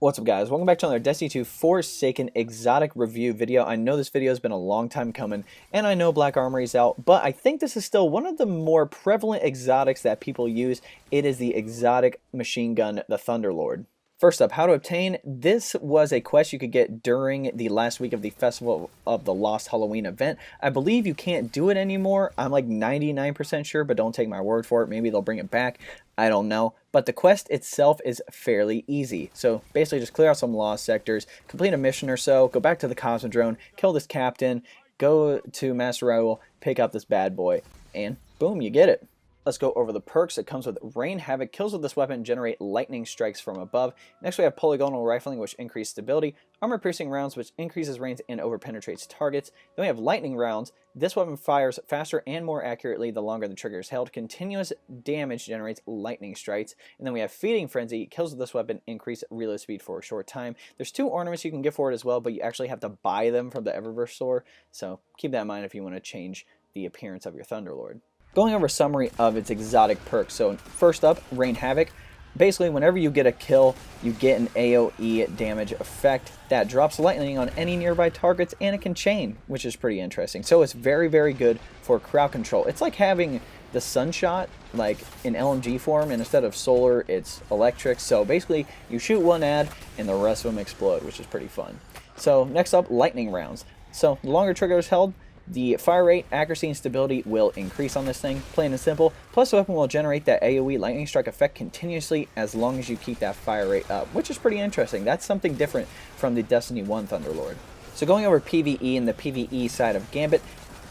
What's up, guys? Welcome back to another Destiny 2 Forsaken exotic review video. I know this video has been a long time coming, and I know Black Armory is out, but I think this is still one of the more prevalent exotics that people use. It is the exotic machine gun, the Thunderlord. First up, how to obtain. This was a quest you could get during the last week of the Festival of the Lost Halloween event. I believe you can't do it anymore. I'm like 99% sure, but don't take my word for it. Maybe they'll bring it back. I don't know. But the quest itself is fairly easy. So basically just clear out some lost sectors, complete a mission or so, go back to the Cosmodrome, kill this captain, go to Master Raoul, pick up this bad boy, and boom, you get it. Let's go over the perks. It comes with Rain Havoc. Kills with this weapon generate lightning strikes from above. Next we have Polygonal Rifling, which increases stability. Armor Piercing Rounds, which increases range and over-penetrates targets. Then we have Lightning Rounds. This weapon fires faster and more accurately the longer the trigger is held. Continuous damage generates lightning strikes. And then we have Feeding Frenzy. Kills with this weapon increase reload speed for a short time. There's 2 ornaments you can get for it as well, but you actually have to buy them from the Eververse store. So keep that in mind if you want to change the appearance of your Thunderlord. Going over a summary of its exotic perks. So first up, Rain Havoc. Basically, whenever you get a kill, you get an AoE damage effect that drops lightning on any nearby targets, and it can chain, which is pretty interesting. So it's very, very good for crowd control. It's like having the Sunshot, like in LMG form, and instead of solar, it's electric. So basically, you shoot one ad, and the rest of them explode, which is pretty fun. So next up, Lightning Rounds. So the longer trigger is held, the fire rate, accuracy, and stability will increase on this thing, plain and simple. Plus, the weapon will generate that AoE lightning strike effect continuously as long as you keep that fire rate up, which is pretty interesting. That's something different from the Destiny 1 Thunderlord. So going over PvE and the PvE side of Gambit,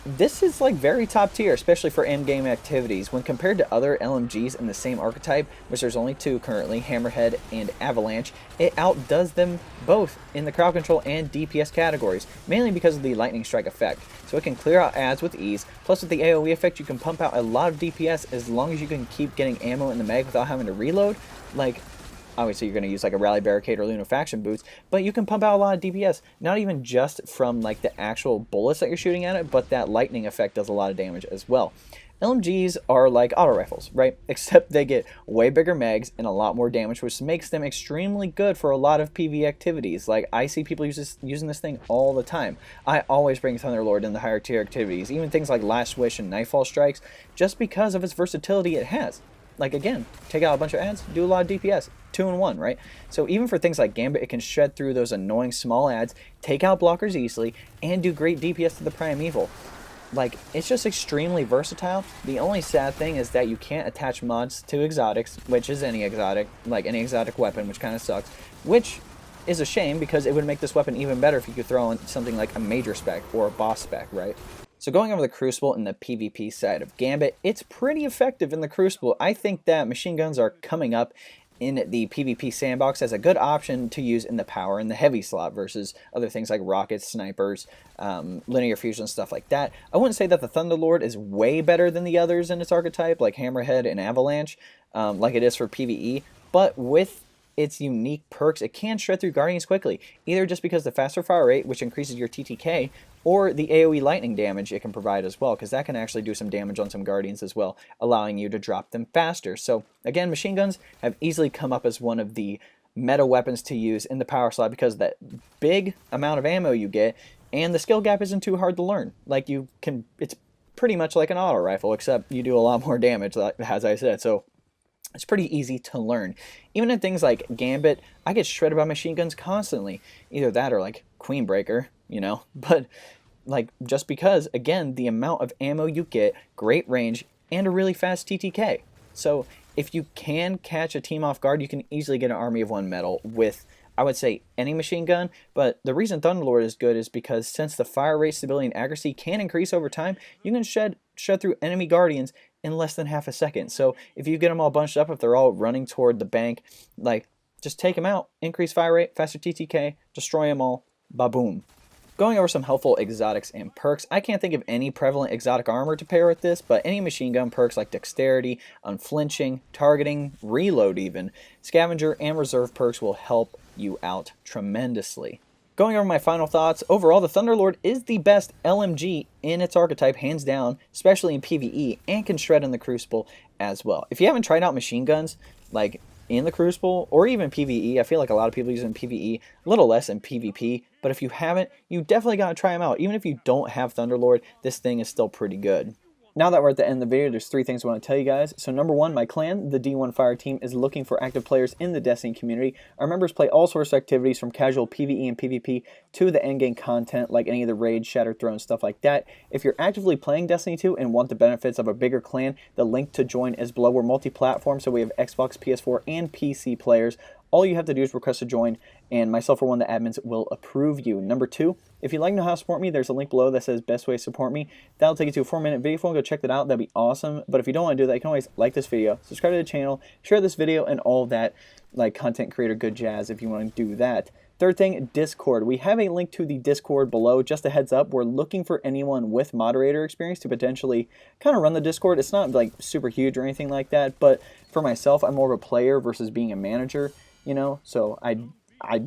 this is like very top tier, especially for in-game activities. When compared to other LMGs in the same archetype, which there's only 2 currently, Hammerhead and Avalanche, it outdoes them both in the crowd control and DPS categories, mainly because of the lightning strike effect. So it can clear out ads with ease, plus with the AoE effect you can pump out a lot of DPS as long as you can keep getting ammo in the mag without having to reload. Like, obviously you're going to use like a Rally Barricade or Lunafaction boots, but you can pump out a lot of DPS, not even just from like the actual bullets that you're shooting at it, but that lightning effect does a lot of damage as well. LMGs are like auto rifles, right? Except they get way bigger mags and a lot more damage, which makes them extremely good for a lot of PvE activities. Like, I see people using this thing all the time. I always bring Thunderlord in the higher tier activities, even things like Last Wish and Nightfall Strikes, just because of its versatility it has. Like, again, take out a bunch of ads, do a lot of DPS, 2-in-1, right? So even for things like Gambit, it can shred through those annoying small ads, take out blockers easily, and do great DPS to the Primeval. Like, it's just extremely versatile. The only sad thing is that you can't attach mods to exotics, which is any exotic, like any exotic weapon, which kind of sucks, which is a shame because it would make this weapon even better if you could throw in something like a major spec or a boss spec, right? So going over the Crucible and the PvP side of Gambit, it's pretty effective in the Crucible. I think that machine guns are coming up in the PvP sandbox as a good option to use in the power and the heavy slot versus other things like rockets, snipers, linear fusion, stuff like that. I wouldn't say that the Thunderlord is way better than the others in its archetype, like Hammerhead and Avalanche, like it is for PvE, but with its unique perks, it can shred through Guardians quickly, either just because the faster fire rate, which increases your TTK, or the AoE lightning damage it can provide as well, because that can actually do some damage on some Guardians as well, allowing you to drop them faster. So again, machine guns have easily come up as one of the meta weapons to use in the power slot because of that big amount of ammo you get, and the skill gap isn't too hard to learn. Like, you can, it's pretty much like an auto rifle, except you do a lot more damage, as I said. So it's pretty easy to learn. Even in things like Gambit, I get shredded by machine guns constantly. Either that or like Queenbreaker, you know. But like, just because, again, the amount of ammo you get, great range, and a really fast TTK. So if you can catch a team off guard, you can easily get an Army of 1 medal with, I would say, any machine gun. But the reason Thunderlord is good is because since the fire rate, stability, and accuracy can increase over time, you can shed through enemy Guardians in less than half a second. So if you get them all bunched up, if they're all running toward the bank, like, just take them out, increase fire rate, faster TTK, destroy them all, ba-boom. Going over some helpful exotics and perks, I can't think of any prevalent exotic armor to pair with this, but any machine gun perks like Dexterity, Unflinching, Targeting, Reload even, Scavenger, and Reserve perks will help you out tremendously. Going over my final thoughts, overall the Thunderlord is the best LMG in its archetype, hands down, especially in PvE, and can shred in the Crucible as well. If you haven't tried out machine guns, like, in the Crucible or even PvE. I feel like a lot of people use it in PvE, a little less in PvP, but if you haven't, you definitely got to try them out. Even if you don't have Thunderlord, this thing is still pretty good. Now that we're at the end of the video, there's 3 things I want to tell you guys. So number 1, my clan, the D1 Fire Team, is looking for active players in the Destiny community. Our members play all sorts of activities from casual PvE and PvP to the endgame content like any of the raids, Shattered Throne, stuff like that. If you're actively playing Destiny 2 and want the benefits of a bigger clan, the link to join is below. We're multi-platform, so we have Xbox, PS4, and PC players. All you have to do is request to join, and myself or one of the admins will approve you. Number 2, if you'd like to know how to support me, there's a link below that says best way to support me. That'll take you to a 4-minute video. If you want to go check that out, that'd be awesome. But if you don't want to do that, you can always like this video, subscribe to the channel, share this video, and all that like content creator good jazz if you want to do that. Third thing, Discord. We have a link to the Discord below. Just a heads up, we're looking for anyone with moderator experience to potentially kind of run the Discord. It's not like super huge or anything like that, but for myself, I'm more of a player versus being a manager, you know, so I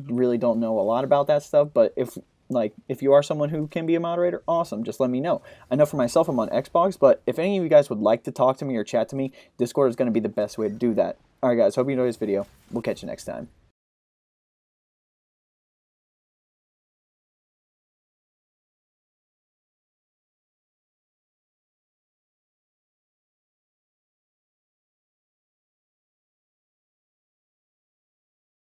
really don't know a lot about that stuff. But if you are someone who can be a moderator, awesome, just let me know. I know for myself, I'm on Xbox, but if any of you guys would like to talk to me or chat to me, Discord is going to be the best way to do that. Alright guys, hope you enjoyed this video. We'll catch you next time.